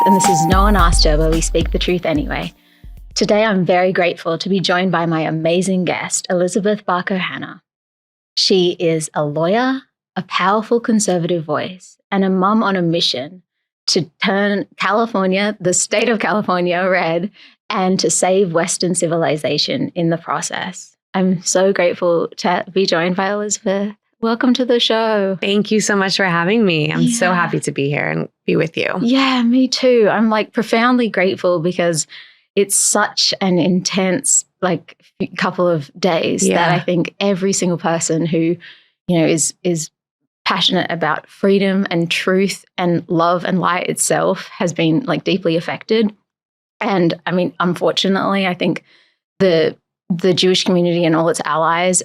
and this is No One Asked Her, where we speak the truth anyway. Today, I'm very grateful to be joined by my amazing guest, Elizabeth Barcohana. She is a lawyer, a powerful conservative voice, and a mum on a mission to turn California, the state of California, red and to save Western civilization in the process. I'm so grateful to be joined by Elizabeth. Welcome to the show. Thank you so much for having me. I'm so happy to be here and be with you. Yeah, me too. I'm profoundly grateful because it's such an intense couple of days that I think every single person who, is passionate about freedom and truth and love and light itself has been deeply affected. And I mean, unfortunately, I think the Jewish community and all its allies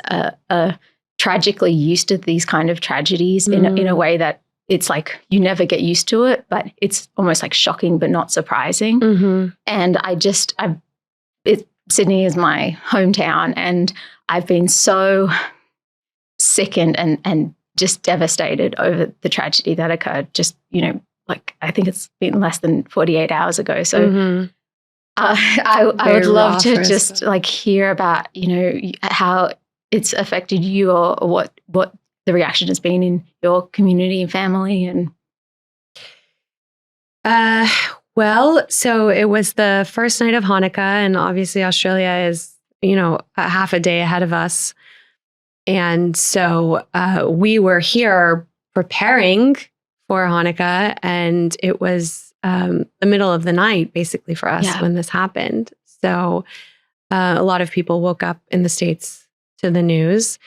are tragically used to these kind of tragedies in a way that it's you never get used to it, but it's almost shocking but not surprising. Mm-hmm. And Sydney is my hometown, and I've been so sickened and just devastated over the tragedy that occurred just, I think it's been less than 48 hours ago. So I would love to just hear about, how it's affected you or what the reaction has been in your community and family. And well, so it was the first night of Hanukkah, and obviously Australia is, a half a day ahead of us. And so we were here preparing for Hanukkah, and it was the middle of the night basically for us when this happened. So a lot of people woke up in the States to the news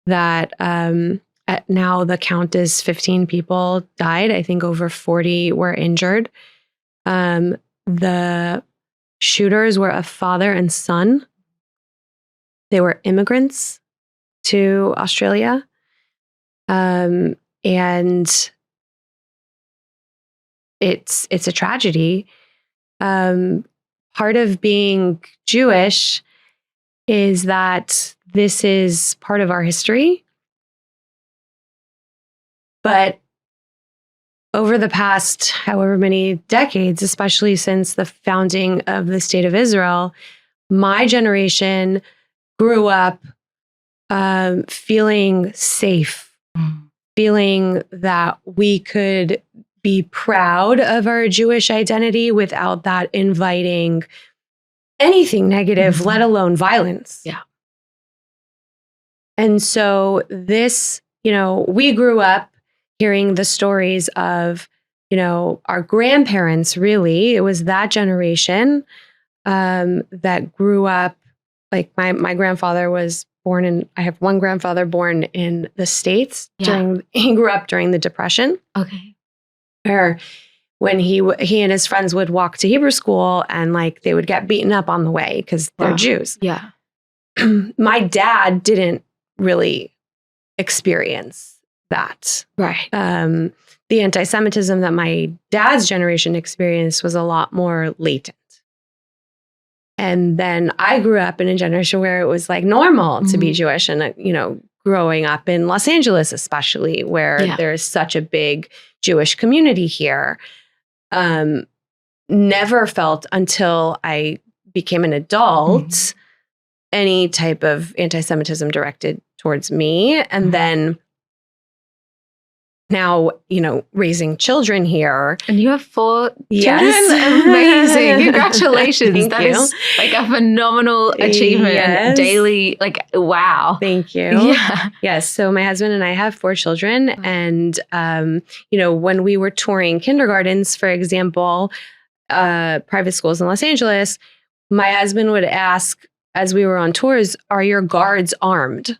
that now the count is 15 people died. I think over 40 were injured. The shooters were a father and son. They were immigrants to Australia. And it's a tragedy. Part of being Jewish is that this is part of our history. But over the past however many decades, especially since the founding of the State of Israel, my generation grew up feeling safe, feeling that we could be proud of our Jewish identity without that inviting anything negative, let alone violence. Yeah. And so this, we grew up hearing the stories of, our grandparents, really. It was that generation that grew up, my grandfather was born in, I have one grandfather born in the States. He grew up during the Depression. Okay. Where when he and his friends would walk to Hebrew school and they would get beaten up on the way because they're Jews. Yeah. My dad didn't really experience that. Right. The antisemitism that my dad's generation experienced was a lot more latent. And then I grew up in a generation where it was normal to be Jewish, and growing up in Los Angeles, especially where there's such a big Jewish community here, never felt until I became an adult any type of anti-Semitism directed towards me. And then now, raising children here. And you have 4 Yes. children? Amazing. Congratulations. Thank That you. is a phenomenal achievement. And daily, wow. Thank you. Yeah. Yes. So my husband and I have 4 children. And, when we were touring kindergartens, for example, private schools in Los Angeles, my husband would ask, as we were on tours, are your guards armed?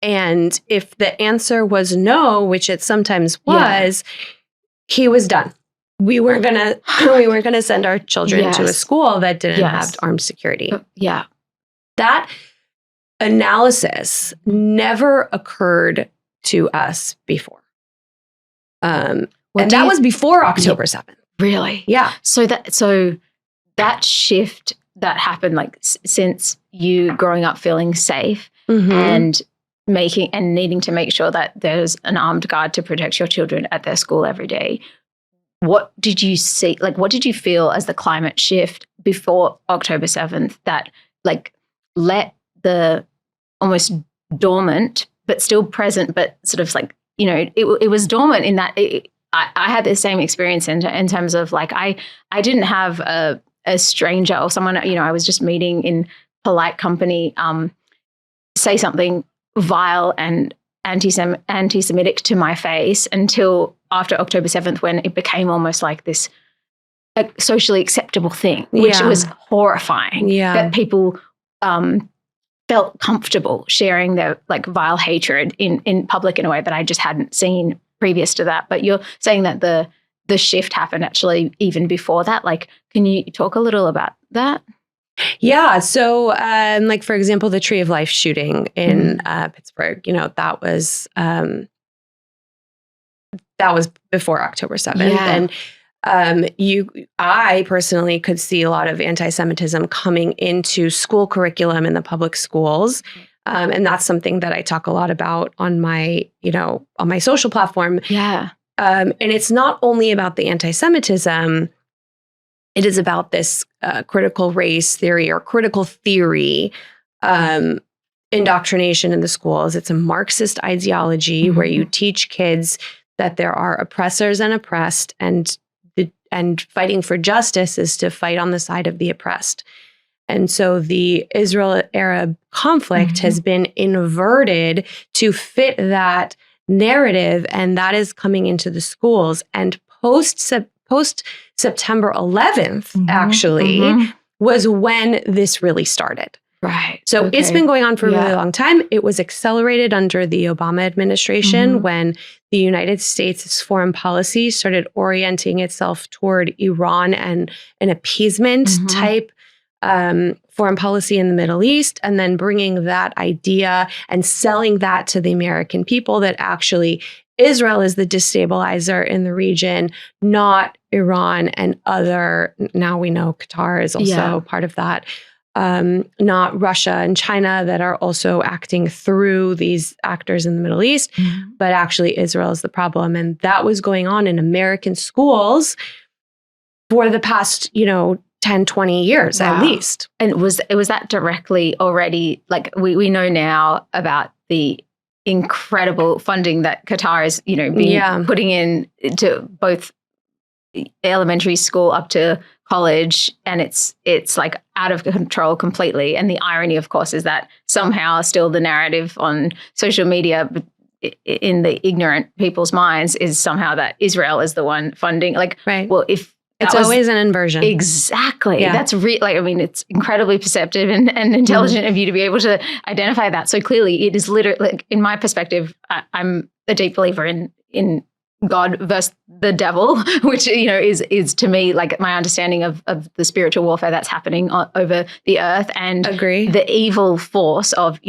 And if the answer was no, which it sometimes was, he was done. We weren't gonna send our children to a school that didn't have armed security. That analysis never occurred to us before. And that was before October 7th. Really? Yeah. So that shift that happened since you growing up feeling safe and needing to make sure that there's an armed guard to protect your children at their school every day. what did you see? Like, what did you feel as the climate shift before October 7th that like let the almost dormant, but still present, but sort of like, it was dormant in that I had the same experience in terms of like, I didn't have a stranger or someone, I was just meeting in polite company, say something vile and anti-Semitic to my face until after October 7th, when it became almost like this socially acceptable thing, which was horrifying. Yeah. That people felt comfortable sharing their like vile hatred in public in a way that I just hadn't seen previous to that. But you're saying that the shift happened actually even before that. Like, can you talk a little about that? Yeah. So, like, for example, the Tree of Life shooting in Pittsburgh, that was before October 7th. Yeah. And I personally could see a lot of anti-Semitism coming into school curriculum in the public schools. And that's something that I talk a lot about on my social platform. Yeah. And it's not only about the anti-Semitism, it is about this critical race theory or critical theory indoctrination in the schools. It's a Marxist ideology where you teach kids that there are oppressors and oppressed, and fighting for justice is to fight on the side of the oppressed. And so the Israel-Arab conflict has been inverted to fit that narrative, and that is coming into the schools. And post September 11th, actually, was when this really started. Right. So it's been going on for a really long time. It was accelerated under the Obama administration when the United States' foreign policy started orienting itself toward Iran and an appeasement type foreign policy in the Middle East, and then bringing that idea and selling that to the American people that actually Israel is the destabilizer in the region, not Iran and other, now we know Qatar is also part of that, not Russia and China that are also acting through these actors in the Middle East, but actually Israel is the problem. And that was going on in American schools for the past, 10, 20 years at least. And was that directly already, like we know now about the incredible funding that Qatar is, putting in to both elementary school up to college, and it's like out of control completely. And the irony, of course, is that somehow still the narrative on social media in the ignorant people's minds is somehow that Israel is the one funding. Like, well, if it's always an inversion. Exactly. Yeah. That's it's incredibly perceptive and intelligent of you to be able to identify that. So clearly it is literally, like, in my perspective, I'm a deep believer in God versus the devil, which, is to me, like, my understanding of the spiritual warfare that's happening over the earth, and the evil force of,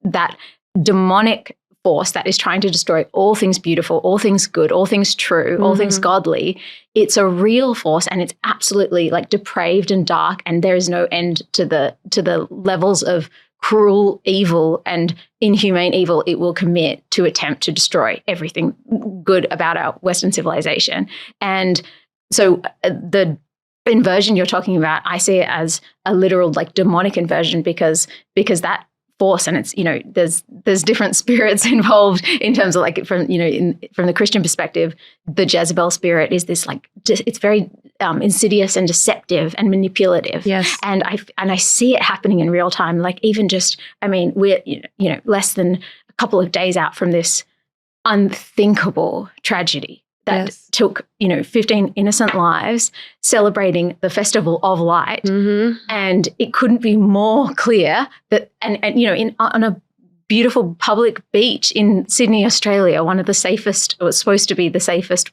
that demonic force that is trying to destroy all things beautiful, all things good, all things true, all things godly. It's a real force, and it's absolutely like depraved and dark, and there is no end to the levels of cruel evil and inhumane evil it will commit to attempt to destroy everything good about our Western civilization. And so the inversion you're talking about, I see it as a literal, like, demonic inversion, because that force, and it's, there's different spirits involved in terms of, like, from the Christian perspective, the Jezebel spirit is this, like, it's very insidious and deceptive and manipulative. Yes. And I see it happening in real time. Like, even just, we're less than a couple of days out from this unthinkable tragedy that took 15 innocent lives, celebrating the Festival of Light. And it couldn't be more clear that, on a beautiful public beach in Sydney, Australia, one of the safest, or supposed to be the safest,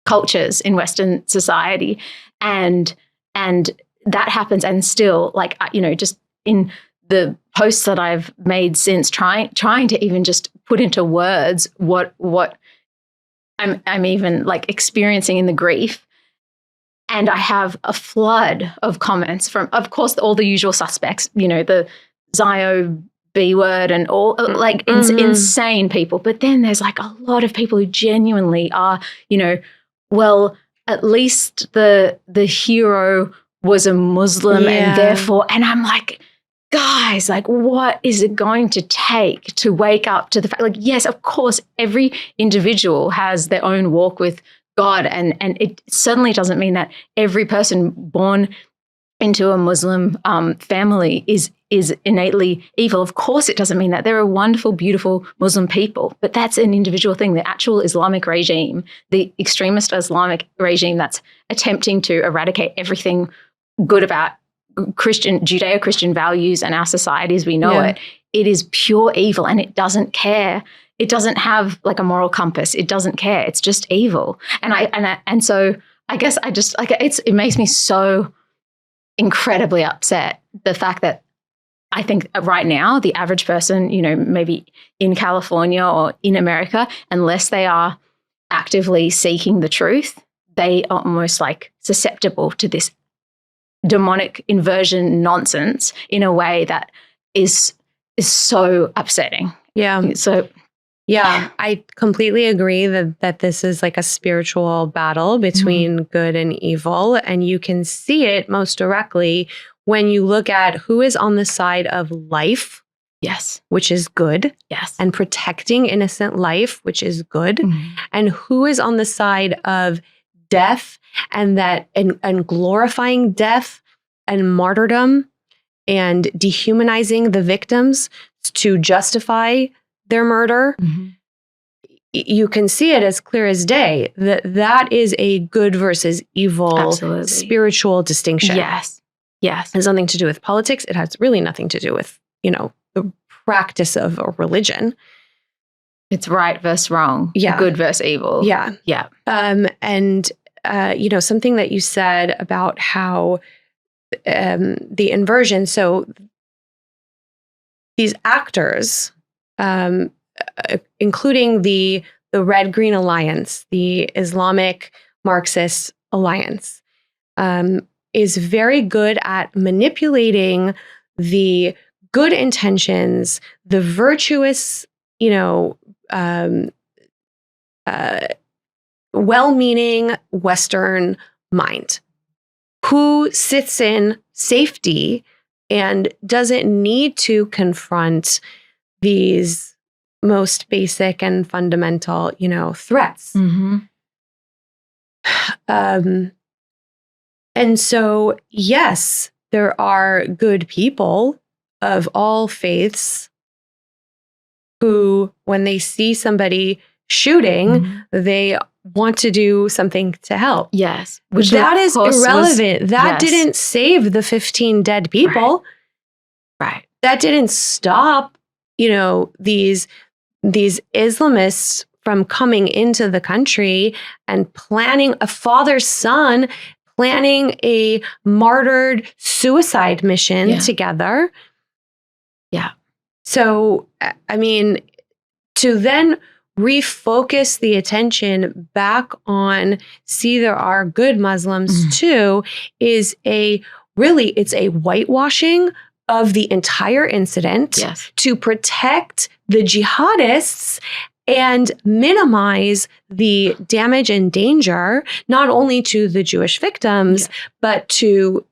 cultures in Western society, and that happens. And still, like, just in the posts that I've made since, trying to even just put into words what I'm even, like, experiencing in the grief. And I have a flood of comments from, of course, all the usual suspects, the Zio B word and all, like, insane people. But then there's, like, a lot of people who genuinely are, well, at least the hero was a Muslim and therefore, and I'm like, guys, like, what is it going to take to wake up to the fact, like, yes, of course, every individual has their own walk with God. And it certainly doesn't mean that every person born into a Muslim family is innately evil. Of course, it doesn't mean that. There are wonderful, beautiful Muslim people, but that's an individual thing. The actual Islamic regime, the extremist Islamic regime that's attempting to eradicate everything good about Judeo-Christian values and our society as we know it, it is pure evil, and it doesn't care. It doesn't have like a moral compass. It doesn't care. It's just evil. And so I guess I just like it makes me so incredibly upset, the fact that I think right now the average person, you know, maybe in California or in America, unless they are actively seeking the truth, they are almost like susceptible to this demonic inversion nonsense in a way that is so upsetting. Yeah. So yeah, I completely agree that this is like a spiritual battle between good and evil. And you can see it most directly when you look at who is on the side of life, yes, which is good, yes, and protecting innocent life, which is good, and who is on the side of death and glorifying death and martyrdom and dehumanizing the victims to justify their murder. You can see it as clear as day that is a good versus evil spiritual distinction. Yes. Yes. It has nothing to do with politics. It has really nothing to do with, you know, the practice of a religion. It's right versus wrong. Yeah. Good versus evil. Yeah. Yeah. And you know, something that you said about how the inversion, so these actors, including the Red Green Alliance, the Islamic Marxist Alliance, is very good at manipulating the good intentions, the virtuous, you know, well-meaning Western mind, who sits in safety and doesn't need to confront these most basic and fundamental, you know, threats. And so, yes, there are good people of all faiths who, when they see somebody shooting, they want to do something to help. Yes. Which that is irrelevant. That didn't save the 15 dead people. Right. That didn't stop, you know, these Islamists from coming into the country and planning a father-son, planning a martyred suicide mission together. Yeah. So, I mean, to then refocus the attention back on, see, there are good Muslims too, is it's a whitewashing of the entire incident to protect the jihadists and minimize the damage and danger, not only to the Jewish victims, but to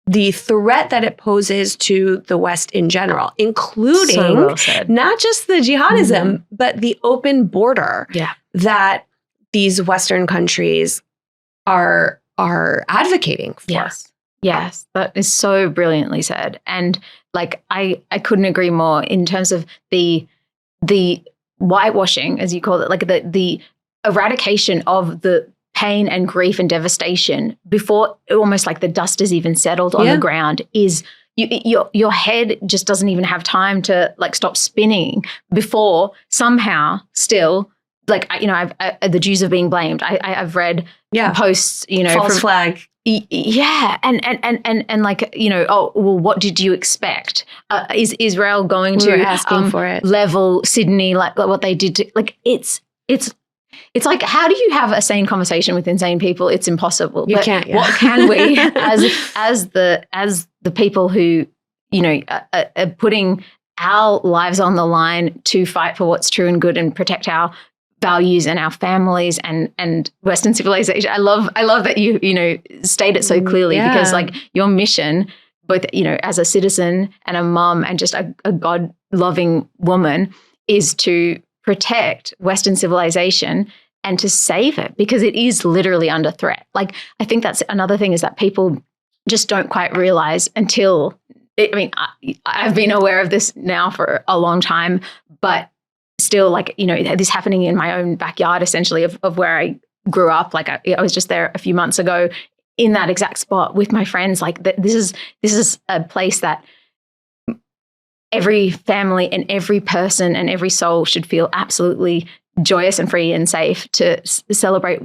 the threat that it poses to the West in general, including not just the jihadism, but the open border that these Western countries are advocating for. Yes, that is so brilliantly said. And like, I couldn't agree more in terms of the whitewashing, as you call it, like the eradication of the pain and grief and devastation before almost like the dust has even settled on the ground is your head just doesn't even have time to like stop spinning before somehow still like, you know, the Jews are being blamed. I've read posts, you know, false flag. Yeah. And like, you know, oh, well, what did you expect? Is Israel going to asking for it. Level Sydney like what they did to, like, it's like, how do you have a sane conversation with insane people? It's impossible. You can't. Yeah. What can we, as the people who, you know, are putting our lives on the line to fight for what's true and good and protect our values and our families and Western civilization. I love that you state it so clearly, because like your mission, both, as a citizen and a mom and just a God-loving woman, is to protect Western civilization and to save it, because it is literally under threat. Like, I think that's another thing, is that people just don't quite realize until, I've been aware of this now for a long time, but still, like, this happening in my own backyard, essentially, of where I grew up. Like, I was just there a few months ago in that exact spot with my friends. Like, this is a place that every family and every person and every soul should feel absolutely joyous and free and safe to celebrate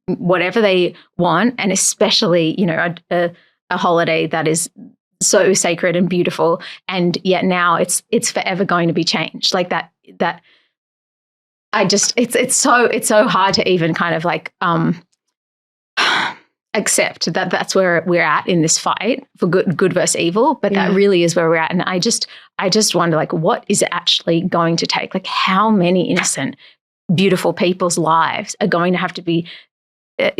whatever they want, and especially, a holiday that is so sacred and beautiful. And yet now it's forever going to be changed. Like that it's so hard to even kind of like accept that that's where we're at in this fight for good versus evil. But that really is where we're at. And I just wonder, like, what is it actually going to take? Like, how many innocent, beautiful people's lives are going to have to be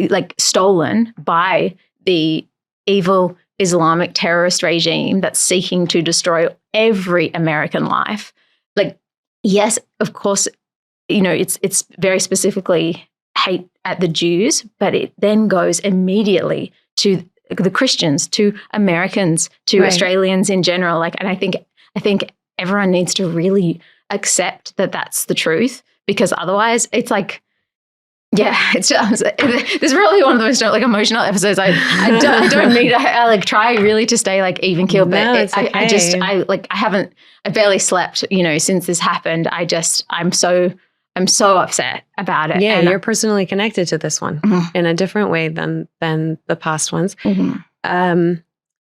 like stolen by the evil Islamic terrorist regime that's seeking to destroy every American life? Like, yes, of course, it's very specifically hate at the Jews, but it then goes immediately to the Christians, to Americans, to Australians in general. Like, and I think everyone needs to really accept that that's the truth, because otherwise it's like, it's just, this is really one of the most like emotional episodes. I don't mean to like try really to stay like even keeled, but no, it's okay. I barely slept, since this happened. I'm so upset about it. Yeah, and you're personally connected to this one in a different way than the past ones.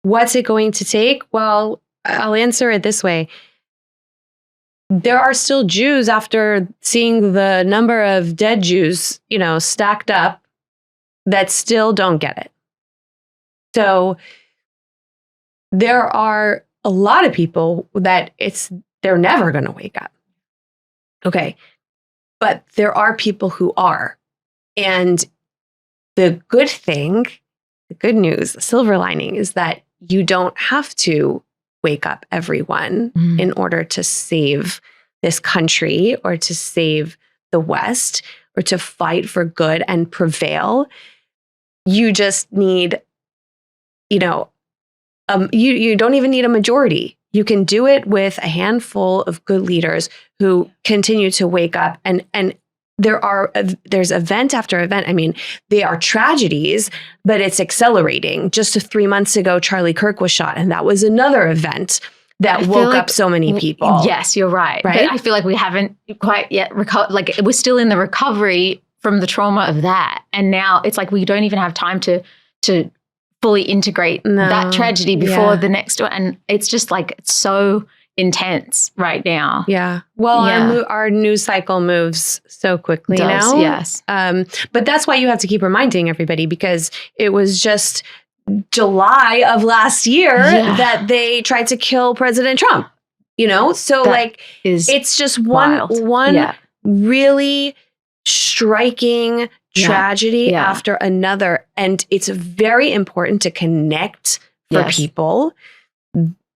What's it going to take? Well, I'll answer it this way. There are still Jews, after seeing the number of dead Jews, stacked up, that still don't get it. So there are a lot of people that they're never going to wake up. Okay. But there are people who are. And the good thing, the good news, the silver lining, is that you don't have to wake up everyone in order to save this country or to save the West or to fight for good and prevail. You just need, you don't even need a majority. You can do it with a handful of good leaders who continue to wake up. And there's event after event. I mean, they are tragedies, but it's accelerating. Just 3 months ago, Charlie Kirk was shot, and that was another event that woke up so many people. Yes, you're right. But I feel like we haven't quite yet recovered. Like, we're still in the recovery from the trauma of that. And now it's like we don't even have time to fully integrate that tragedy before the next one. And it's just like, it's so intense right now. Yeah. Well, our news cycle moves so quickly now. Yes. But that's why you have to keep reminding everybody, because it was just July of last year that they tried to kill President Trump, So it's just one really striking tragedy after another. And it's very important to connect for people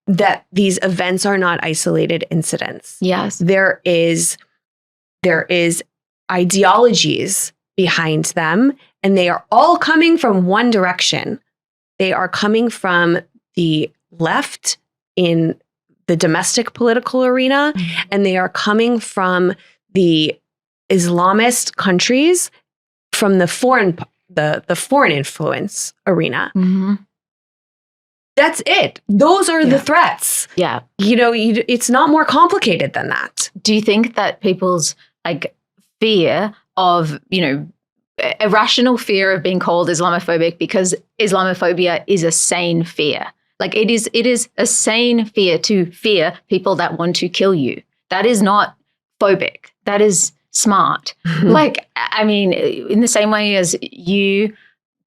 that these events are not isolated incidents. Yes. There is ideologies behind them, and they are all coming from one direction. They are coming from the left in the domestic political arena, and they are coming from the Islamist countries, from the foreign influence arena. That's it. Those are the threats. Yeah. It's not more complicated than that. Do you think that people's like fear of, irrational fear of being called Islamophobic, because Islamophobia is a sane fear. Like, it is a sane fear to fear people that want to kill you. That is not phobic. That is smart. Like, I mean, in the same way as you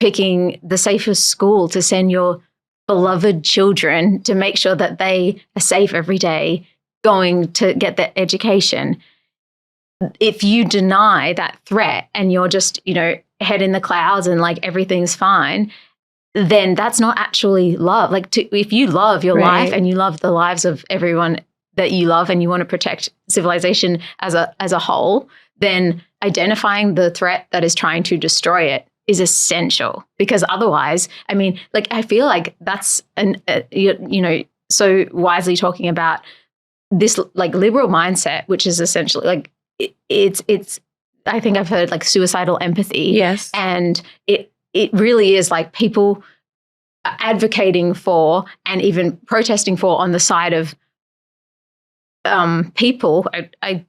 picking the safest school to send your beloved children to make sure that they are safe every day, going to get their education. if you deny that threat and you're just, head in the clouds and like everything's fine, then that's not actually love. Like if you love your life and you love the lives of everyone that you love and you want to protect civilization as a whole, then identifying the threat that is trying to destroy it is essential, because otherwise, I mean, like, I feel like that's so wisely talking about this like liberal mindset, which is essentially like it's I think I've heard like suicidal empathy. Yes. And it really is like people advocating for and even protesting for on the side of people. I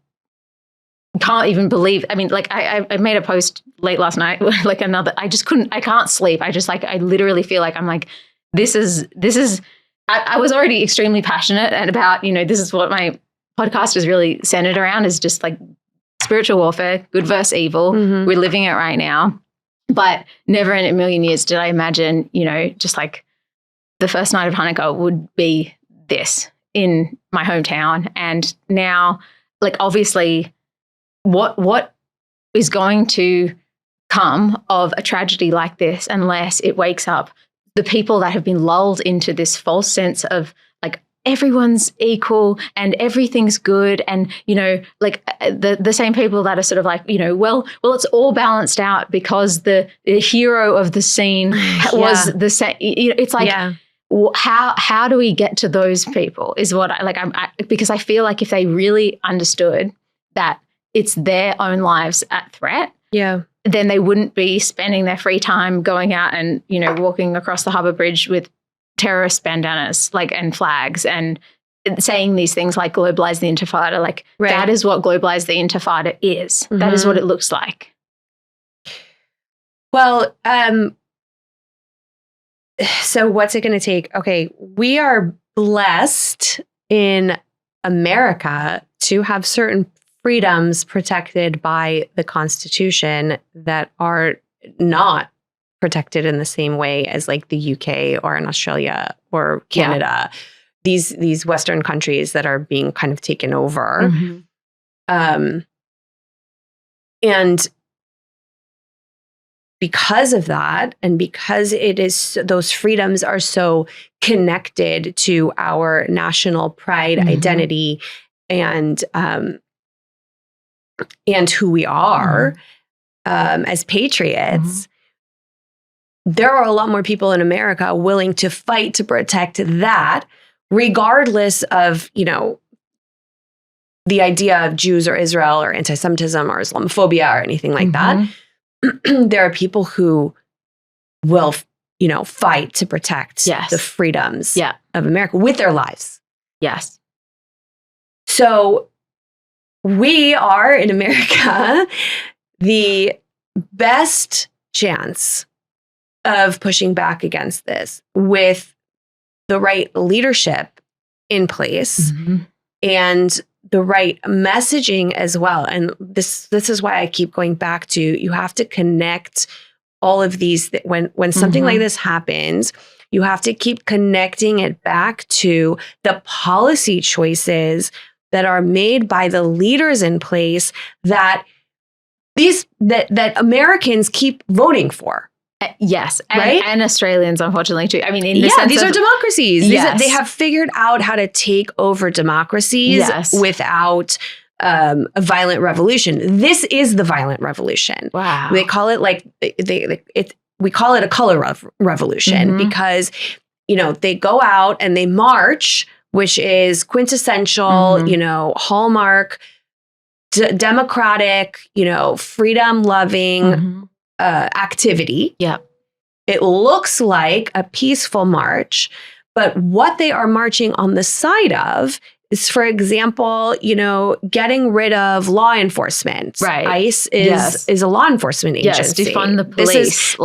can't even believe, I mean, like I made a post late last night, like I can't sleep. I literally feel like I'm like, this is, I was already extremely passionate and about, this is what my podcast is really centered around, is just like spiritual warfare, good versus evil. Mm-hmm. We're living it right now. But never in a million years did I imagine, just like the first night of Hanukkah would be this in my hometown. And now, like, obviously, what is going to come of a tragedy like this unless it wakes up the people that have been lulled into this false sense of like everyone's equal and everything's good, and like the same people that are sort of like well it's all balanced out because the hero of the scene was the same. It's like how do we get to those people is what because I feel like if they really understood that it's their own lives at threat, then they wouldn't be spending their free time going out and, walking across the Harbour Bridge with terrorist bandanas, like, and flags, and saying these things like globalize the intifada. Like, that is what globalize the intifada is. Mm-hmm. That is what it looks like. Well, so what's it going to take? Okay, we are blessed in America to have certain freedoms protected by the Constitution that are not protected in the same way as like the UK or in Australia or Canada. These Western countries that are being kind of taken over. Mm-hmm. And because of that, and because it is, those freedoms are so connected to our national pride, mm-hmm. identity, and who we are as patriots, there are a lot more people in America willing to fight to protect that, regardless of, the idea of Jews or Israel or antisemitism or Islamophobia or anything like that. There are people who will, fight to protect the freedoms of America with their lives. Yes. So we are, in America, the best chance of pushing back against this with the right leadership in place and the right messaging as well. And this is why I keep going back to, you have to connect all of these. When something like this happens, you have to keep connecting it back to the policy choices that are made by the leaders in place that Americans keep voting for. Yes. Right? And Australians, unfortunately, too. I mean, in the sense these are democracies. Yes. They have figured out how to take over democracies without a violent revolution. This is the violent revolution. Wow. They call it we call it a color revolution because, they go out and they march, which is quintessential, hallmark, democratic, freedom-loving activity. Yeah. It looks like a peaceful march, but what they are marching on the side of is, for example, getting rid of law enforcement. Right. ICE is a law enforcement agency. Yes, defund the police.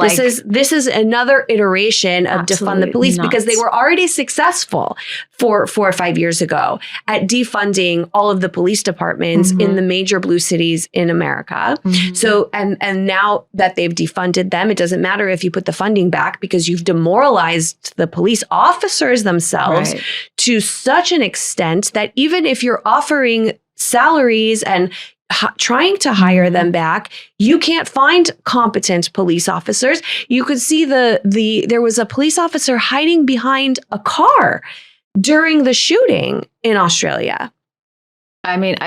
This is another iteration of defund the police because they were already successful 4 or 5 years ago at defunding all of the police departments in the major blue cities in America. So, and now that they've defunded them, it doesn't matter if you put the funding back because you've demoralized the police officers themselves to such an extent that even if you're offering salaries and trying to hire them back. You can't find competent police officers. You could see there was a police officer hiding behind a car during the shooting in Australia. I mean,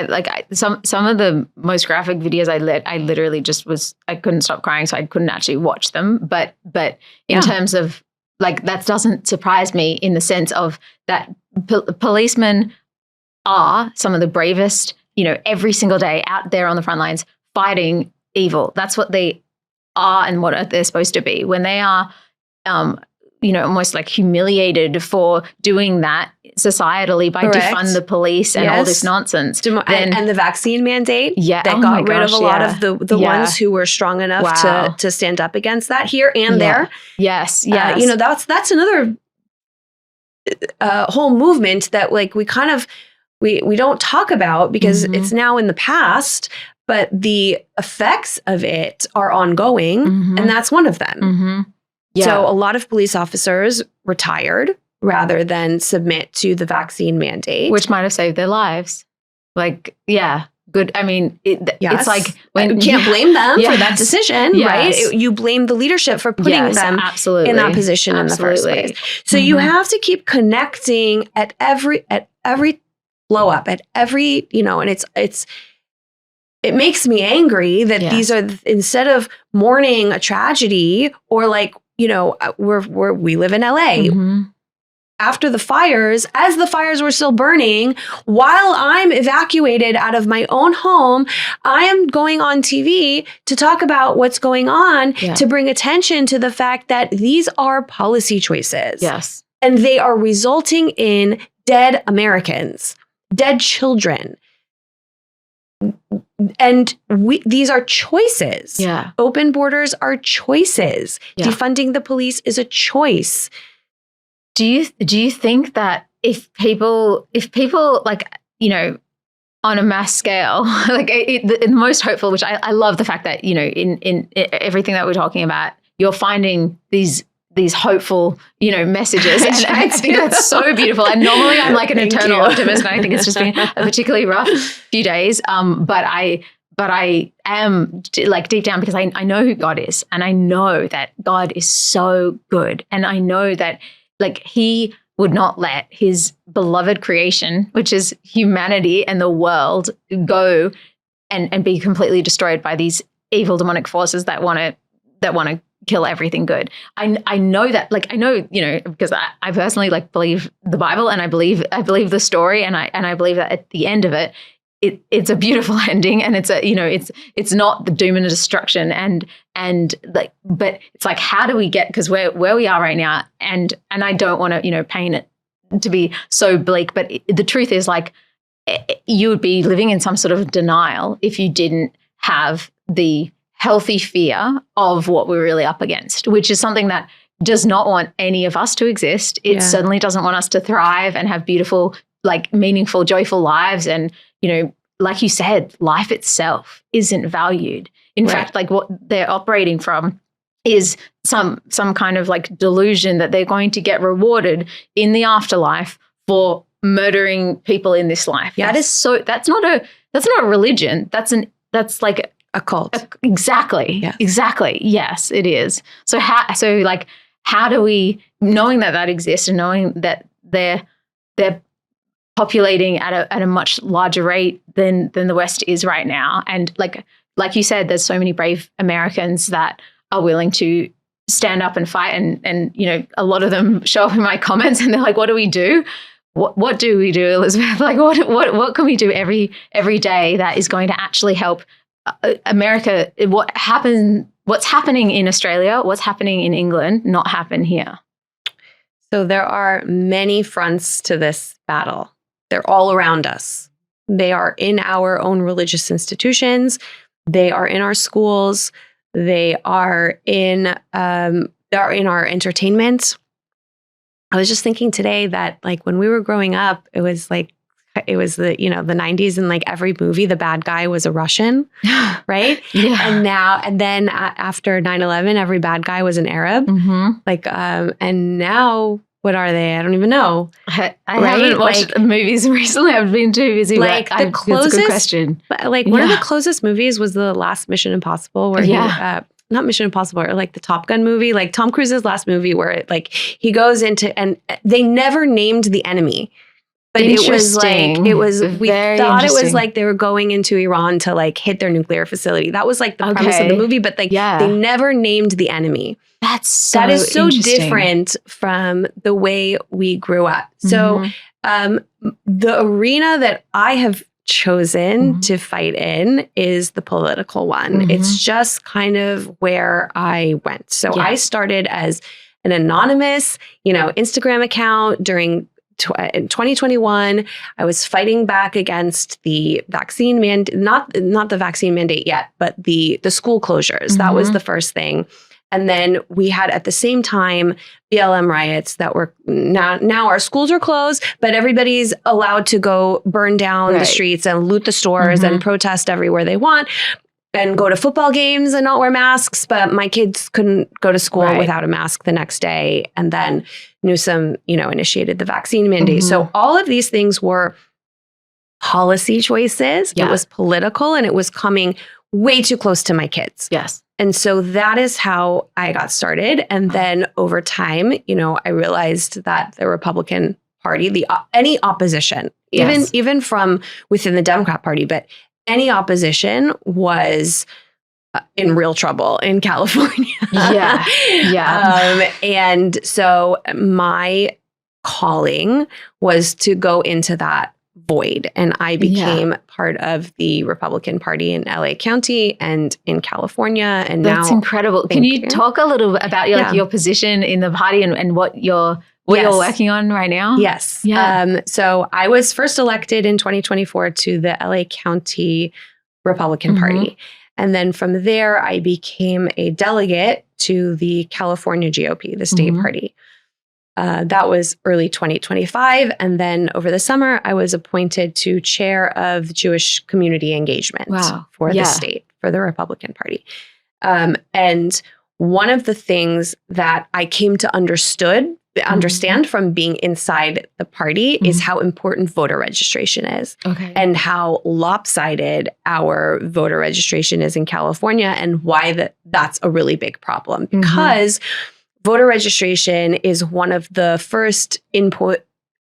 some of the most graphic videos I literally I couldn't stop crying, so I couldn't actually watch them. But in terms of like, that doesn't surprise me in the sense of that policemen are some of the bravest, every single day out there on the front lines fighting evil. That's what they are and what they're supposed to be. When they are, almost like humiliated for doing that societally by defund the police and all this nonsense. And the vaccine mandate that got rid of a lot of the ones who were strong enough to stand up against that here and there. Yes. That's another whole movement that like we kind of, we don't talk about because it's now in the past, but the effects of it are ongoing, and that's one of them. So a lot of police officers retired rather than submit to the vaccine mandate. Which might have saved their lives. Like, good. I mean, it's like, when you can't blame them for that decision, right? You blame the leadership for putting them in that position in the first place. So you have to keep connecting at every blow up, at every, and it makes me angry that these are, instead of mourning a tragedy or like, we live in LA. After the fires, as the fires were still burning, while I'm evacuated out of my own home, I am going on TV to talk about what's going on, to bring attention to the fact that these are policy choices. Yes. And they are resulting in dead Americans, dead children. And these are choices. Open borders are choices. Defunding the police is a choice. Do you think that if people like, on a mass scale, like the most hopeful, which I love the fact that, in everything that we're talking about, you're finding these hopeful, messages. And I think that's so beautiful. And normally I'm like an eternal optimist, and I think it's just been a particularly rough few days. But I am like deep down, because I know who God is, and I know that God is so good. And I know that like he would not let his beloved creation, which is humanity and the world, go and be completely destroyed by these evil demonic forces that want to kill everything good. I know that, like, I know, because I personally like believe the Bible, and I believe the story, and I believe that at the end of it, it's a beautiful ending, and it's it's not the doom and destruction, and like, but it's like, how do we get, because where we are right now, and I don't want to paint it to be so bleak, but the truth is, like, you would be living in some sort of denial if you didn't have the healthy fear of what we're really up against, which is something that does not want any of us to exist. It certainly doesn't want us to thrive and have beautiful, like, meaningful, joyful lives. And, like you said, life itself isn't valued. In fact, like, what they're operating from is some kind of like delusion that they're going to get rewarded in the afterlife for murdering people in this life. That's not a religion. That's like a cult. Exactly. Yes. Exactly. Yes, it is. So how do we, knowing that exists, and knowing that they're populating at a much larger rate than the West is right now, and like you said, there's so many brave Americans that are willing to stand up and fight, and a lot of them show up in my comments, and they're like, "What do we do? What do we do, Elizabeth? Like, what can we do every day that is going to actually help America? What's happening in Australia, what's happening in England, not happen here?" So there are many fronts to this battle. They're all around us. They are in our own religious institutions. They are in our schools. They are in our entertainment. I was just thinking today that, like, when we were growing up, it was the 90s, and like every movie, the bad guy was a Russian, right? And then after 9/11, every bad guy was an Arab. And now What are they? I don't even know. I haven't watched movies recently. I've been too busy. Like the closest, it's a good question. Like one of the closest movies was the last Mission Impossible, where he, not Mission Impossible, or like the Top Gun movie, like Tom Cruise's last movie, where it, like he goes into, and they never named the enemy. But it was like, we thought it was like they were going into Iran to like hit their nuclear facility. That was like the premise of the movie, but like they never named the enemy. That is so different from the way we grew up. So the arena that I have chosen to fight in is the political one. It's just kind of where I went. So I started as an anonymous, Instagram account during in 2021. I was fighting back against the vaccine mandate, not the vaccine mandate yet, but the school closures. That was the first thing. And then we had at the same time BLM riots that were now our schools are closed, but everybody's allowed to go burn down the streets and loot the stores and protest everywhere they want and go to football games and not wear masks. But my kids couldn't go to school without a mask the next day. And then Newsom, initiated the vaccine mandate. So all of these things were policy choices. It was political, and it was coming way too close to my kids. Yes. And so that is how I got started. And then over time, I realized that the Republican Party, any opposition, even from within the Democrat Party, but any opposition was in real trouble in California. And so my calling was to go into that void. And I became part of the Republican Party in LA County and in California. And that's incredible. Can you talk a little bit about your position in the party and what you're working on right now? Yes. Yeah. So I was first elected in 2024 to the LA County Republican Party. And then from there, I became a delegate to the California GOP, the state party. That was early 2025. And then over the summer, I was appointed to chair of Jewish community engagement for the state, for the Republican Party. And one of the things that I came to understand from being inside the party is how important voter registration is, and how lopsided our voter registration is in California, and why that's a really big problem. Because voter registration is one of the first input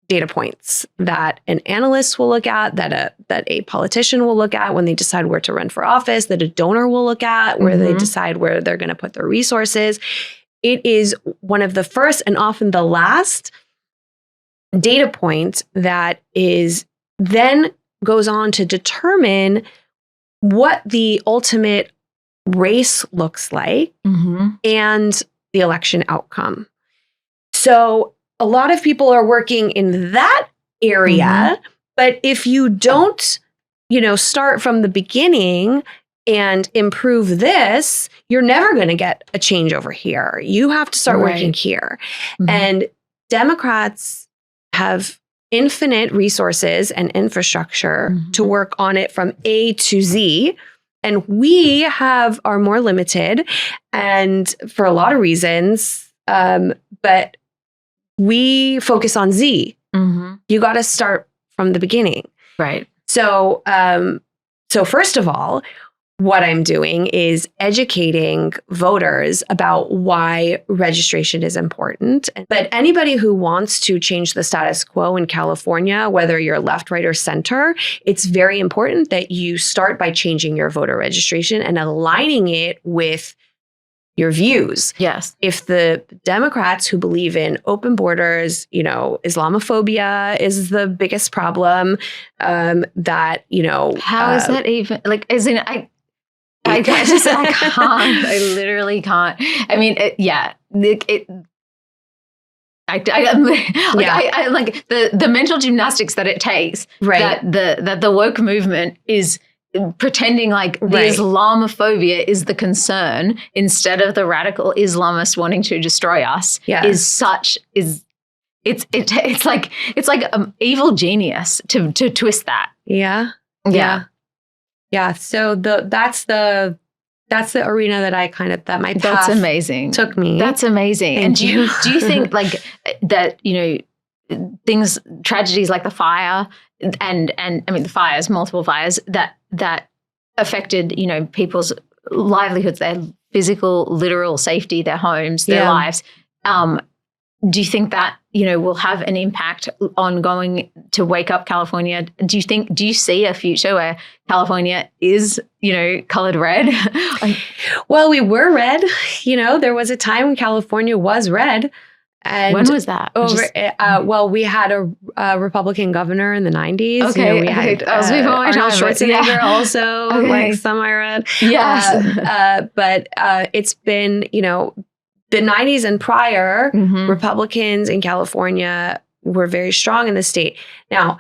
data points that an analyst will look at, that a politician will look at when they decide where to run for office, that a donor will look at, where they decide where they're going to put their resources. It is one of the first and often the last data point that is then goes on to determine what the ultimate race looks like and the election outcome. So a lot of people are working in that area, but if you don't, start from the beginning and improve this, you're never going to get a change over here. You have to start working here. And Democrats have infinite resources and infrastructure to work on it from A to Z. And we are more limited, and for a lot of reasons, but we focus on Z. You got to start from the beginning. Right. So first of all, what I'm doing is educating voters about why registration is important. But anybody who wants to change the status quo in California, whether you're left, right, or center, it's very important that you start by changing your voter registration and aligning it with your views. Yes. If the Democrats who believe in open borders, Islamophobia is the biggest problem, how is that even, I can't. I literally can't. I mean, I like the mental gymnastics that it takes. Right. That the woke movement is pretending like the Islamophobia is the concern instead of the radical Islamists wanting to destroy us. Yeah. It's like evil genius to twist that. Yeah. Yeah. Yeah. So that's the that's the arena that that my path That's amazing. took me. That's amazing. Thank and do you. you think like that, tragedies like the fire and I mean the fires, multiple fires that affected, people's livelihoods, their physical, literal safety, their homes, their lives. Do you think that, will have an impact on going to Wake Up California? Do you see a future where California is, colored red? Well, we were red. There was a time when California was red. And when was that? Well, we had a Republican governor in the 90s. Okay, we had that was before my Arnold time. Schwarzenegger also, like semi-red. Yes. But it's been, the 90s and prior, Republicans in California were very strong in the state. Now,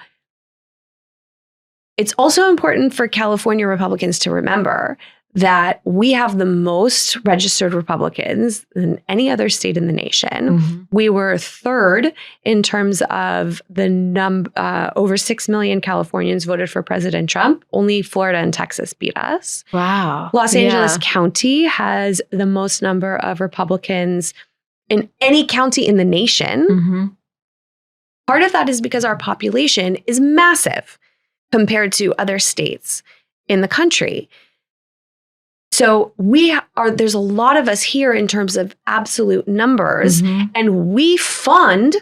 it's also important for California Republicans to remember that we have the most registered Republicans than any other state in the nation. We were third in terms of the over 6 million Californians voted for President Trump. Only Florida and Texas beat us. Wow. Los Angeles County has the most number of Republicans in any county in the nation. Part of that is because our population is massive compared to other states in the country. So there's a lot of us here in terms of absolute numbers, and we fund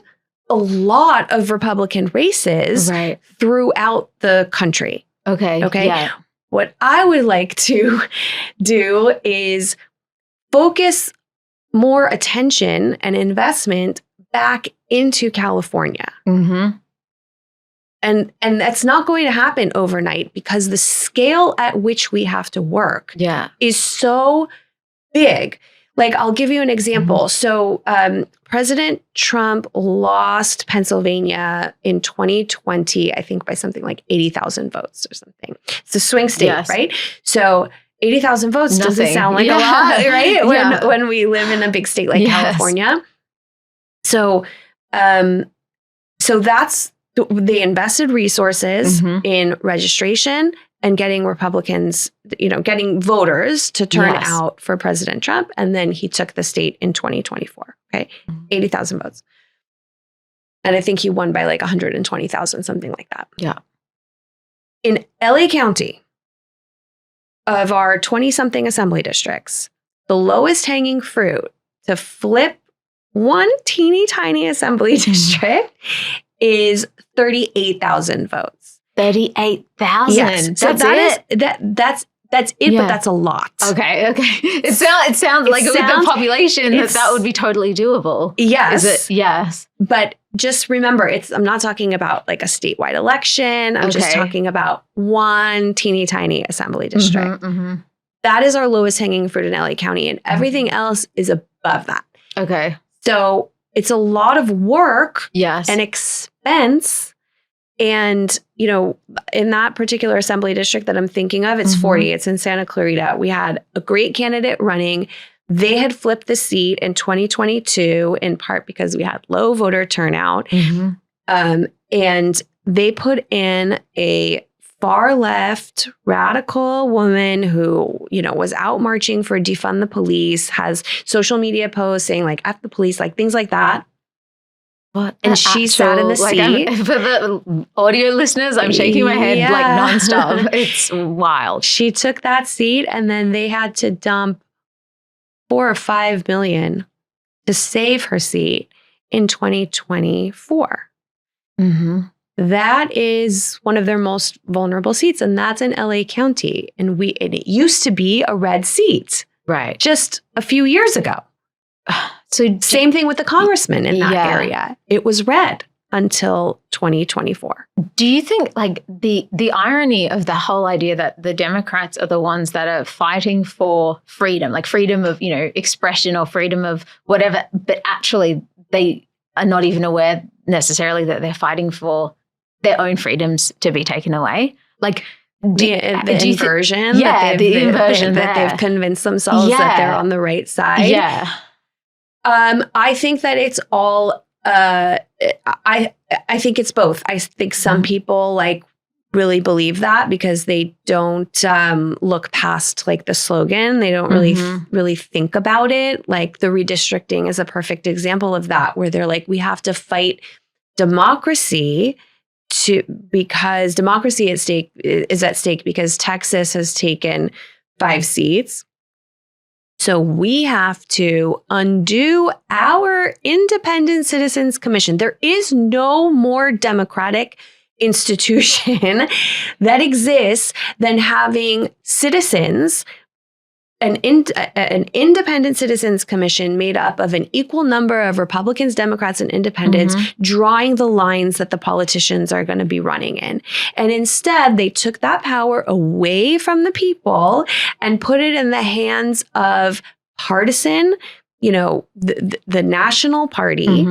a lot of Republican races throughout the country. Okay. Yeah. What I would like to do is focus more attention and investment back into California. And that's not going to happen overnight because the scale at which we have to work is so big. Like, I'll give you an example. So President Trump lost Pennsylvania in 2020, I think by something like 80,000 votes or something. It's a swing state, right? So 80,000 votes doesn't sound like a lot, right? When we live in a big state like California. So, that's... They invested resources in registration and getting Republicans, getting voters to turn out for President Trump. And then he took the state in 2024. Okay. 80,000 votes. And I think he won by like 120,000, something like that. Yeah. In LA County, of our 20-something assembly districts, the lowest hanging fruit to flip one teeny tiny assembly district is 38,000 votes. 38,000. Yes. So that's it, but that's a lot. Okay. It sounds like with the population that would be totally doable. Yes. Is it? Yes. But just remember, I'm not talking about like a statewide election. I'm just talking about one teeny tiny assembly district. That is our lowest hanging fruit in LA County, and everything else is above that. Okay. So it's a lot of work and expense. And, in that particular assembly district that I'm thinking of, it's 40. It's in Santa Clarita. We had a great candidate running. They had flipped the seat in 2022, in part because we had low voter turnout. And they put in a far left radical woman who, was out marching for defund the police, has social media posts saying like F the police, like things like that. And she sat in the seat. For the audio listeners, I'm shaking my head like nonstop. It's wild. She took that seat, and then they had to dump $4 or $5 million to save her seat in 2024. That is one of their most vulnerable seats, and that's in LA County. And it used to be a red seat, right? Just a few years ago. So same thing with the congressman in that area. It was red until 2024. Do you think like the irony of the whole idea that the Democrats are the ones that are fighting for freedom, like freedom of, expression or freedom of whatever, but actually they are not even aware necessarily that they're fighting for their own freedoms to be taken away? Like, the inversion that they've convinced themselves that they're on the right side. Yeah. I think that it's all, I think it's both. I think some people really believe that because they don't look past like the slogan. They don't really really think about it. Like the redistricting is a perfect example of that, where they're like, we have to fight democracy because democracy is at stake because Texas has taken 5 seats. So we have to undo our Independent Citizens Commission. There is no more democratic institution that exists than having citizens, an Independent Citizens Commission made up of an equal number of Republicans, Democrats, and Independents drawing the lines that the politicians are going to be running in. And instead, they took that power away from the people and put it in the hands of partisan, the National Party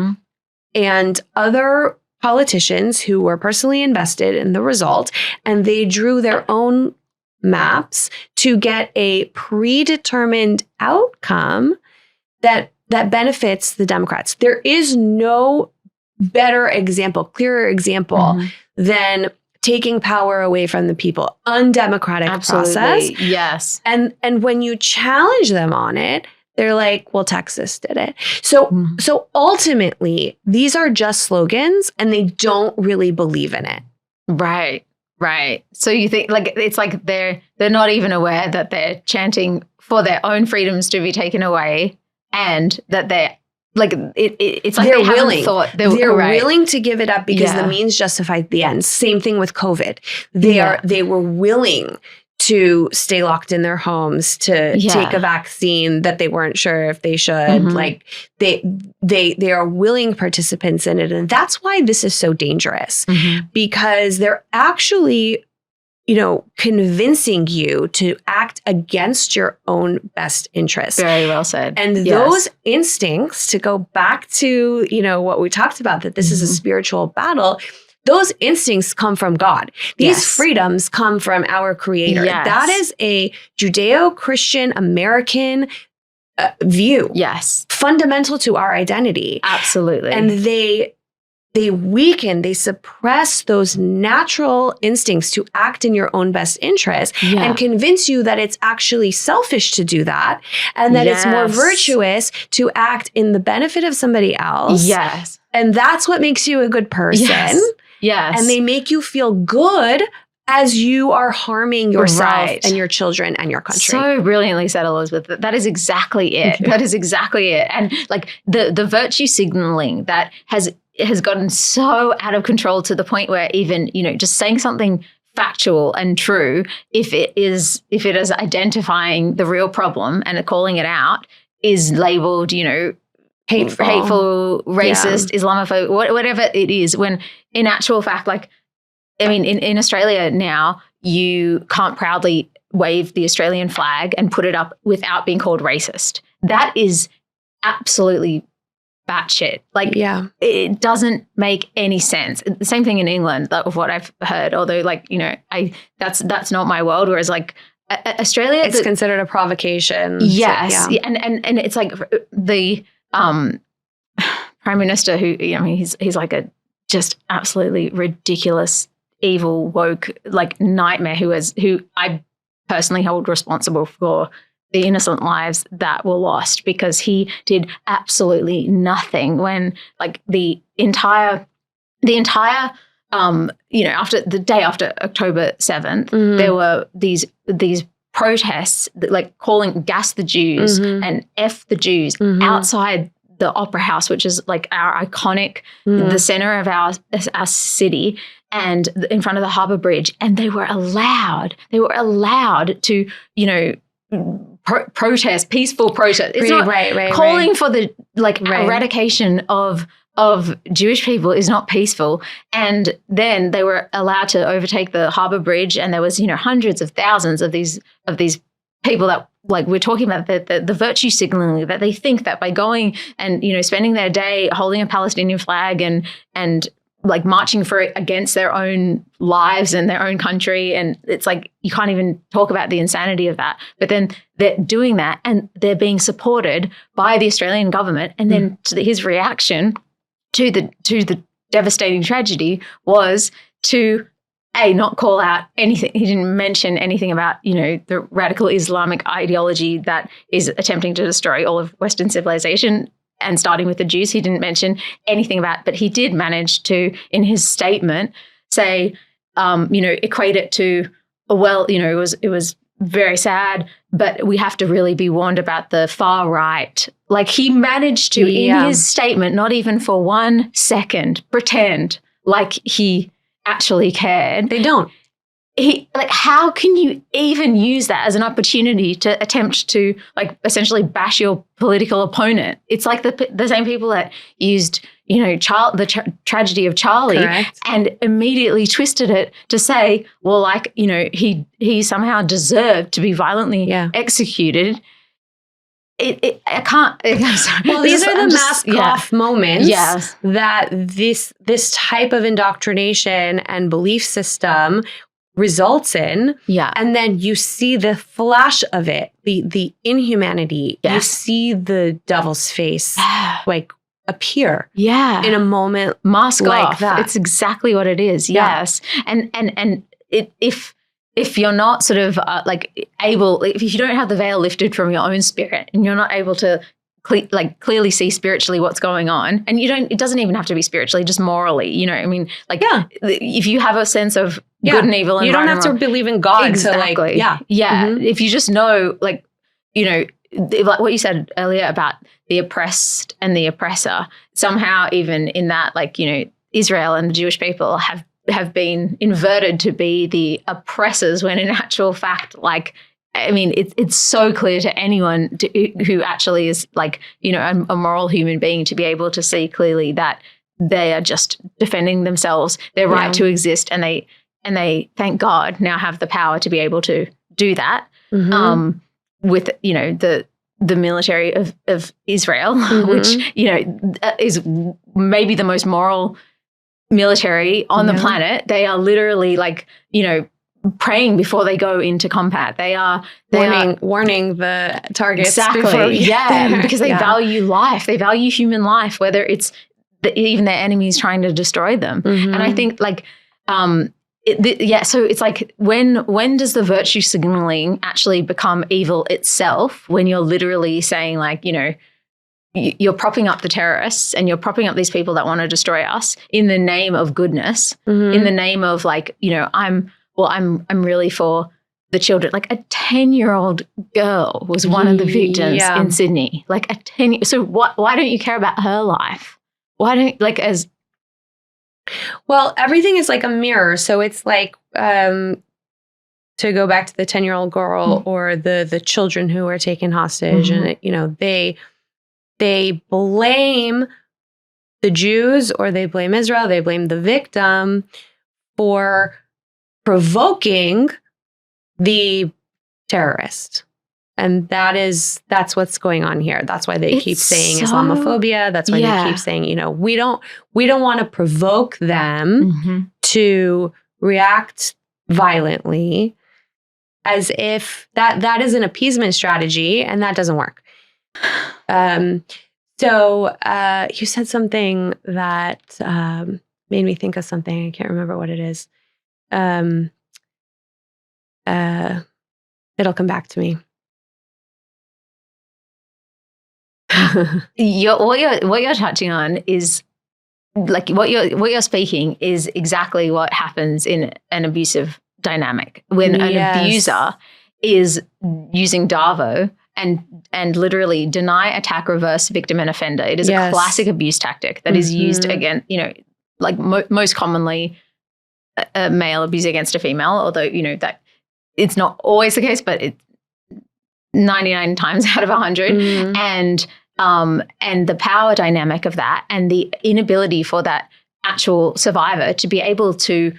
and other politicians who were personally invested in the result. And they drew their own maps to get a predetermined outcome that benefits the Democrats. There is no better example, clearer example than taking power away from the people, undemocratic process. Yes. And when you challenge them on it, they're like, well, Texas did it. So ultimately, these are just slogans and they don't really believe in it. Right. Right. So you think it's like they're not even aware that they're chanting for their own freedoms to be taken away, and that they're like it's like they're willing. They're willing to give it up because the means justified the ends. Same thing with COVID. They were willing to stay locked in their homes, to take a vaccine that they weren't sure if they should. Like they are willing participants in it. And that's why this is so dangerous, because they're actually, convincing you to act against your own best interests. Very well said. And those instincts, to go back to, what we talked about, that this is a spiritual battle, those instincts come from God. These freedoms come from our Creator. Yes. That is a Judeo-Christian American view. Yes. Fundamental to our identity. Absolutely. And they weaken, they suppress those natural instincts to act in your own best interest and convince you that it's actually selfish to do that, and that it's more virtuous to act in the benefit of somebody else. Yes. And that's what makes you a good person. Yes. And they make you feel good as you are harming yourself and your children and your country. So brilliantly said, Elizabeth. That is exactly it. That is exactly it. And like the virtue signaling that has gotten so out of control to the point where even, just saying something factual and true, if it is identifying the real problem and calling it out, is labeled, hateful, racist, Islamophobic, whatever it is, when in actual fact, in Australia now, you can't proudly wave the Australian flag and put it up without being called racist. That is absolutely batshit. It doesn't make any sense. The same thing in England, of what I've heard, although that's not my world. Whereas Australia, it's considered a provocation. Yes. So, and it's like the Prime Minister who, he's like a just absolutely ridiculous, evil, woke, nightmare who I personally hold responsible for the innocent lives that were lost, because he did absolutely nothing when the entire after the day after October 7th, there were these protests calling gas the Jews and F the Jews outside the Opera House, which is our iconic, the center of our city, and in front of the Harbour Bridge. And they were allowed to, protest, peaceful protest. It's not calling for the eradication of Jewish people is not peaceful. And then they were allowed to overtake the Harbour Bridge, and there was, hundreds of thousands of these people that we're talking about, the virtue signaling, that they think that by going and, spending their day holding a Palestinian flag and marching for it against their own lives and their own country. And it's you can't even talk about the insanity of that. But then they're doing that and they're being supported by the Australian government. And then his reaction to the devastating tragedy was to not call out anything. He didn't mention anything about, the radical Islamic ideology that is attempting to destroy all of Western civilization, and starting with the Jews. He didn't mention anything about, but he did manage to, in his statement, say, equate it to, it was very sad, but we have to really be warned about the far right. Like, he managed to, in his statement, not even for 1 second, pretend like he actually cared. They don't. How can you even use that as an opportunity to attempt to, essentially bash your political opponent? It's like the same people that used, the tragedy of Charlie. Correct. And immediately twisted it to say, well, he somehow deserved to be violently executed. I can't. I'm sorry. Well, these are the mask off moments that this type of indoctrination and belief system results in. Yeah. And then you see the flash of it, the inhumanity. Yes. You see the devil's face appear. Yeah. In a moment mask like off. that. It's exactly what it is. Yeah. Yes. And if you're not sort of able, if you don't have the veil lifted from your own spirit, and you're not able to clearly see spiritually what's going on, and it doesn't even have to be spiritually, just morally, if you have a sense of good and evil, and you don't have to believe in God. Exactly. Mm-hmm. If you just know, like what you said earlier about the oppressed and the oppressor, somehow even in that, Israel and the Jewish people have been inverted to be the oppressors, when in actual fact, it's so clear to anyone who actually is a moral human being, to be able to see clearly that they are just defending themselves, their right to exist, and they thank God now have the power to be able to do that. Mm-hmm. With the military of Israel, mm-hmm. which is maybe the most moral military on the planet. They are literally praying before they go into combat. They are warning the targets. Exactly. Because they value life. They value human life, whether it's even their enemies trying to destroy them. Mm-hmm. And I think so it's when does the virtue signaling actually become evil itself, when you're literally saying you're propping up the terrorists, and you're propping up these people that want to destroy us in the name of goodness, mm-hmm. in the name of I'm really for the children. Like, a 10-year-old girl was one of the victims in Sydney. So why don't you care about her life? Why don't Well, everything is like a mirror. So it's to go back to the 10-year-old girl, mm-hmm. or the children who were taken hostage, mm-hmm. and they blame the Jews, or they blame Israel, they blame the victim for provoking the terrorist. And that's what's going on here. That's why they keep saying Islamophobia. That's why they keep saying, we don't want to provoke them mm-hmm. to react violently, as if that is an appeasement strategy, and that doesn't work. So you said something that made me think of something. I can't remember what it is. It'll come back to me. What you're touching on is what you're speaking is exactly what happens in an abusive dynamic, when an abuser is using DAVO and literally deny, attack, reverse, victim, and offender. It is a classic abuse tactic that mm-hmm. is used again, most commonly a male abuse against a female, although, that it's not always the case, but it's 99 times out of 100. Mm-hmm. And the power dynamic of that, and the inability for that actual survivor to be able to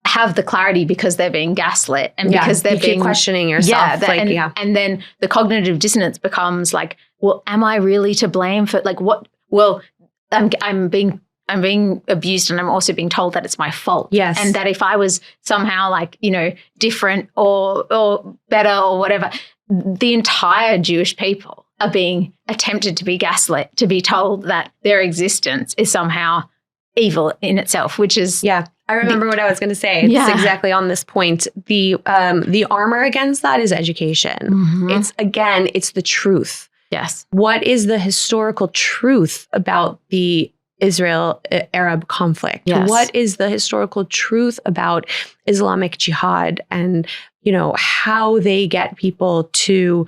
have the clarity, because they're being gaslit, and because they're being questioning yourself. And then the cognitive dissonance becomes well, am I really to blame for what? Well, I'm being abused, and I'm also being told that it's my fault. Yes. And that if I was somehow different or better or whatever, the entire Jewish people are being attempted to be gaslit, to be told that their existence is somehow evil in itself, which is I remember what I was going to say. It's exactly on this point. The armor against that is education. Mm-hmm. It's the truth. Yes. What is the historical truth about the Israel-Arab conflict? Yes. What is the historical truth about Islamic jihad and, how they get people to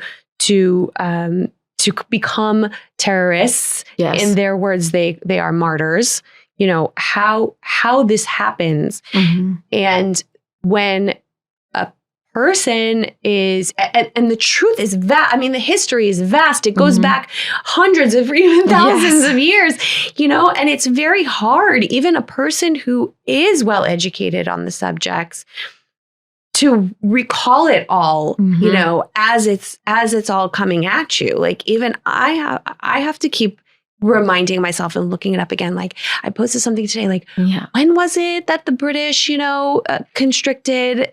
become terrorists? Yes. In their words, they are martyrs. How this happens. Mm-hmm. And when a person is, and the truth is vast. I mean, the history is vast. It goes back hundreds of even thousands of years, and it's very hard, even a person who is well educated on the subjects, to recall it all, as it's all coming at you. Like, even I have to keep reminding myself and looking it up again. Like, I posted something today, like, when was it that the British, constricted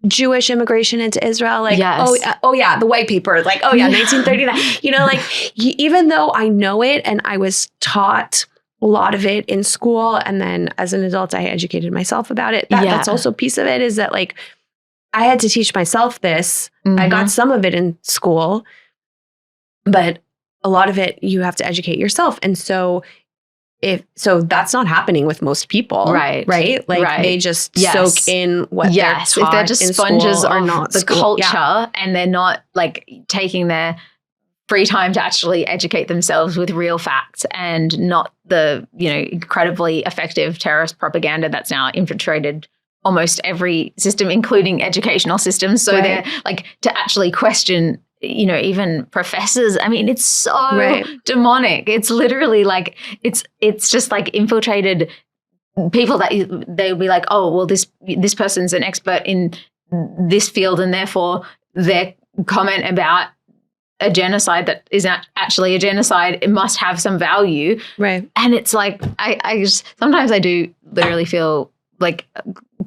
Jewish immigration into Israel? Like, the white paper, like, 1939, even though I know it and I was taught a lot of it in school, and then as an adult, I educated myself about it. That's also a piece of it, is that, like, I had to teach myself this. I got some of it in school, but a lot of it you have to educate yourself. And so that's not happening with most people. Right. Like, they just soak in what they're taught. If they're just sponges or not the culture, and they're not, like, taking their free time to actually educate themselves with real facts, and not the, incredibly effective terrorist propaganda that's now infiltrated almost every system, including educational systems. So they're, like, to actually question, even professors. I mean, it's so demonic. It's literally like, it's just like infiltrated people that they'll be like, oh, well, this person's an expert in this field, and therefore their comment about a genocide that is not actually a genocide, it must have some value. Right. And it's like, I just, sometimes I do literally feel like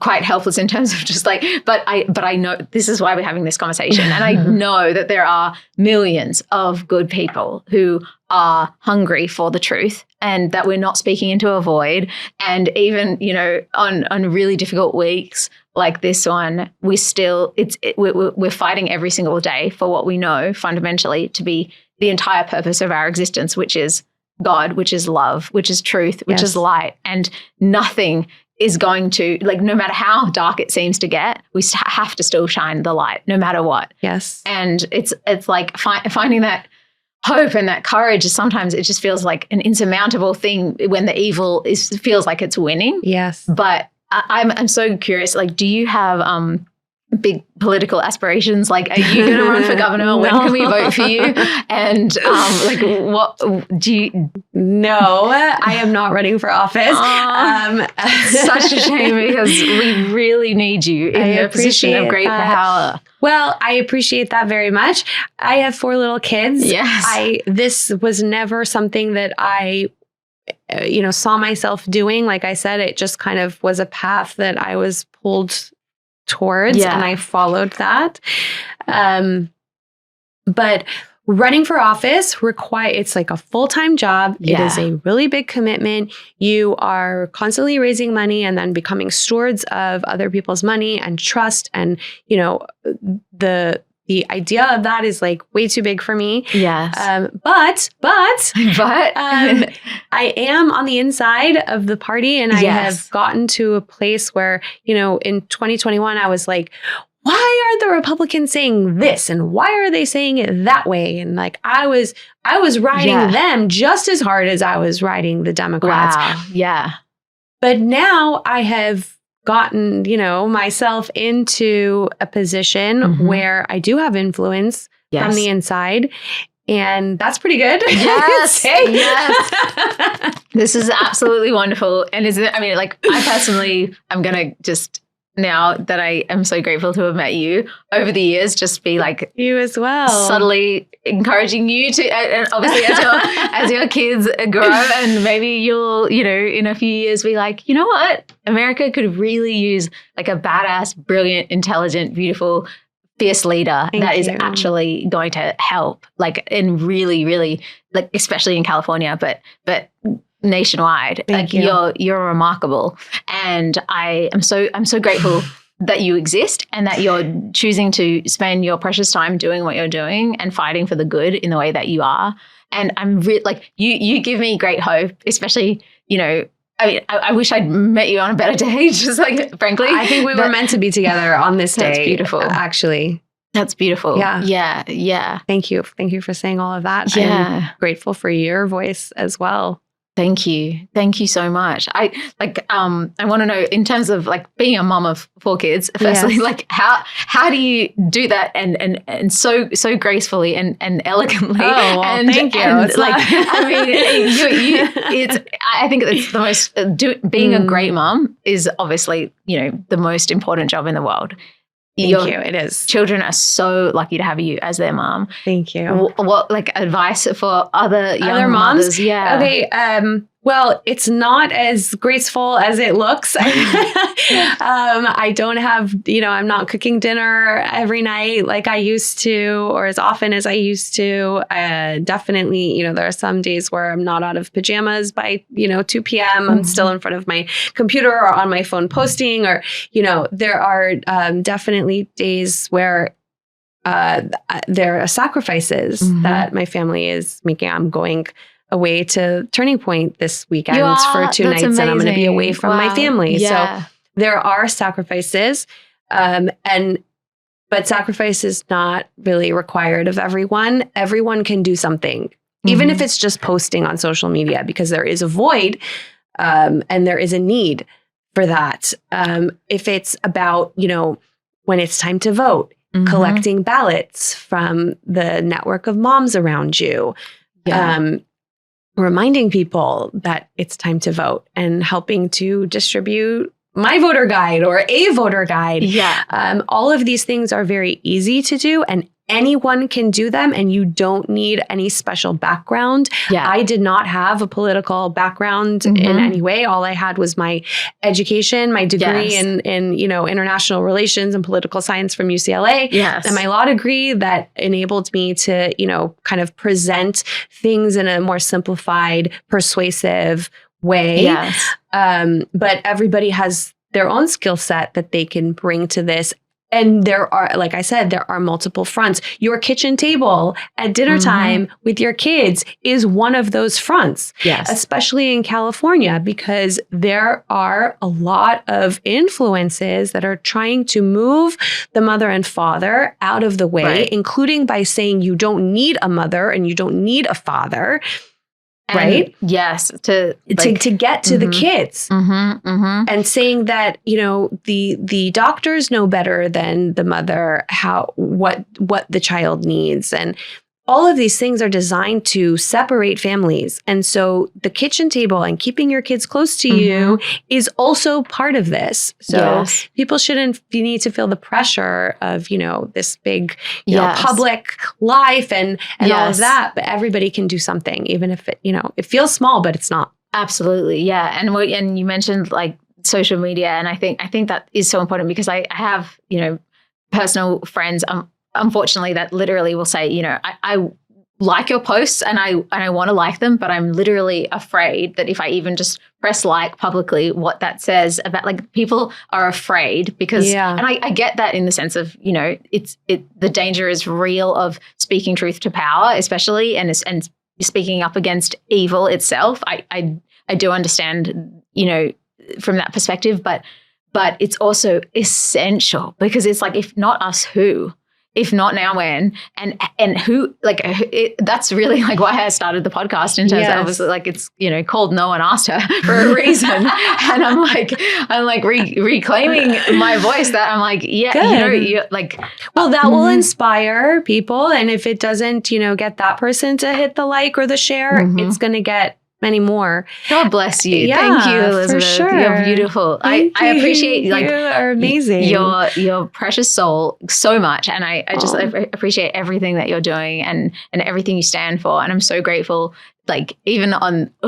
quite helpless in terms of just like, but I know this is why we're having this conversation. And I know that there are millions of good people who are hungry for the truth, and that we're not speaking into a void. And even, on really difficult weeks like this one, we're fighting every single day for what we know fundamentally to be the entire purpose of our existence, which is God, which is love, which is truth, which is light. And nothing is going to, like, no matter how dark it seems to get, we have to still shine the light no matter what. Yes. And it's like finding that hope and that courage is sometimes, it just feels like an insurmountable thing when the evil feels like it's winning. Yes. But I'm so curious, like, do you have big political aspirations? Like, are you going to run for governor? No. When can we vote for you? And like, what do you? No, I am not running for office. Such a shame, because we really need you in a position of great power. Well, I appreciate that very much. I have 4 little kids. Yes. This was never something that I saw myself doing. Like I said, it just kind of was a path that I was pulled towards, and I followed that. But running for office it's like a full-time job. It is a really big commitment. You are constantly raising money and then becoming stewards of other people's money and trust. And, the idea of that is, like, way too big for me. Yes. But I am on the inside of the party, and I have gotten to a place where, in 2021, I was like, why are the Republicans saying this? And why are they saying it that way? And, like, I was riding them just as hard as I was riding the Democrats. Wow. Yeah. But now I have gotten, myself into a position where I do have influence from the inside. And that's pretty good. Yes. Yes. This is absolutely wonderful. And I personally, I'm going to just, now that I am so grateful to have met you over the years, just be like, you as well, subtly encouraging you to, and obviously as your kids grow, and maybe you'll, in a few years be like, you know what, America could really use, like, a badass, brilliant, intelligent, beautiful, fierce leader that is actually going to help, like, and really, really, like, especially in California, but nationwide. Thank you. You're remarkable. And I'm so grateful that you exist and that you're choosing to spend your precious time doing what you're doing and fighting for the good in the way that you are. And I'm like, you give me great hope, especially, I mean, I wish I'd met you on a better day, just like, frankly. I think we were meant to be together on this day. That's beautiful. Actually. That's beautiful. Yeah. Yeah. Thank you. Thank you for saying all of that. Yeah. I'm grateful for your voice as well. Thank you. Thank you so much. I want to know, in terms of like being a mom of 4 kids, firstly, like how do you do that and so gracefully and elegantly? Oh, well, thank you. And like, I mean, I think it's the most, being a great mom is obviously, the most important job in the world. Thank you. It is. Children are so lucky to have you as their mom. Thank you. What like advice for other young moms? mothers? Yeah. Okay. Well, it's not as graceful as it looks. I don't have, I'm not cooking dinner every night like I used to, or as often as I used to. Definitely, there are some days where I'm not out of pajamas by, 2 p.m. Mm-hmm. I'm still in front of my computer or on my phone posting, or, there are definitely days where there are sacrifices that my family is making. I'm going away to Turning Point this weekend for 2 nights, amazing. And I'm going to be away from my family. Yeah. So there are sacrifices, but sacrifice is not really required of everyone. Everyone can do something, even if it's just posting on social media, because there is a void and there is a need for that. If it's about, when it's time to vote, collecting ballots from the network of moms around you, reminding people that it's time to vote and helping to distribute my voter guide or a voter guide. Yeah. All of these things are very easy to do, and anyone can do them, and you don't need any special background. Yeah. I did not have a political background in any way. All I had was my education, my degree in international relations and political science from UCLA, and my law degree that enabled me to, kind of present things in a more simplified, persuasive way. Yes. But everybody has their own skill set that they can bring to this. And there are, like I said, there are multiple fronts. Your kitchen table at dinner time with your kids is one of those fronts, especially in California, because there are a lot of influences that are trying to move the mother and father out of the way, including by saying you don't need a mother and you don't need a father. Right? Yes. To get to the kids. And saying that, the doctors know better than the mother what the child needs. And all of these things are designed to separate families. And so the kitchen table and keeping your kids close to you is also part of this. So people shouldn't need to feel the pressure of, this big, public life and all of that. But everybody can do something, even if it, it feels small, but it's not. Absolutely. Yeah. And you mentioned like social media. And I think that is so important, because I have, personal friends, unfortunately, that literally will say, I like your posts and I want to like them, but I'm literally afraid that if I even just press like publicly, what that says about, like, people are afraid because, and I get that in the sense of, the danger is real of speaking truth to power, especially, and speaking up against evil itself. I do understand, from that perspective, but it's also essential, because it's like, if not us, who? If not now, when? And who, that's really like why I started the podcast, in terms of, obviously, like, it's, called No One Asked Her for a reason. And I'm like reclaiming my voice, that I'm like, you're like, well, that will inspire people. And if it doesn't, get that person to hit the like or the share, it's going to get many more. God bless you. Thank you, Elizabeth. For sure. You're beautiful. I appreciate, like, you are amazing. Your precious soul so much. And I just appreciate everything that you're doing and everything you stand for. And I'm so grateful, like, even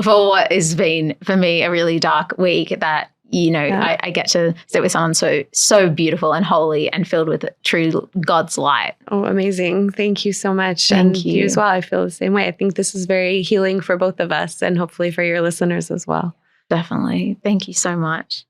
for what has been for me a really dark week, that I get to sit with someone so beautiful and holy and filled with true God's light. Oh, amazing. Thank you so much. Thank and you as well. I feel the same way. I think this is very healing for both of us and hopefully for your listeners as well. Definitely. Thank you so much.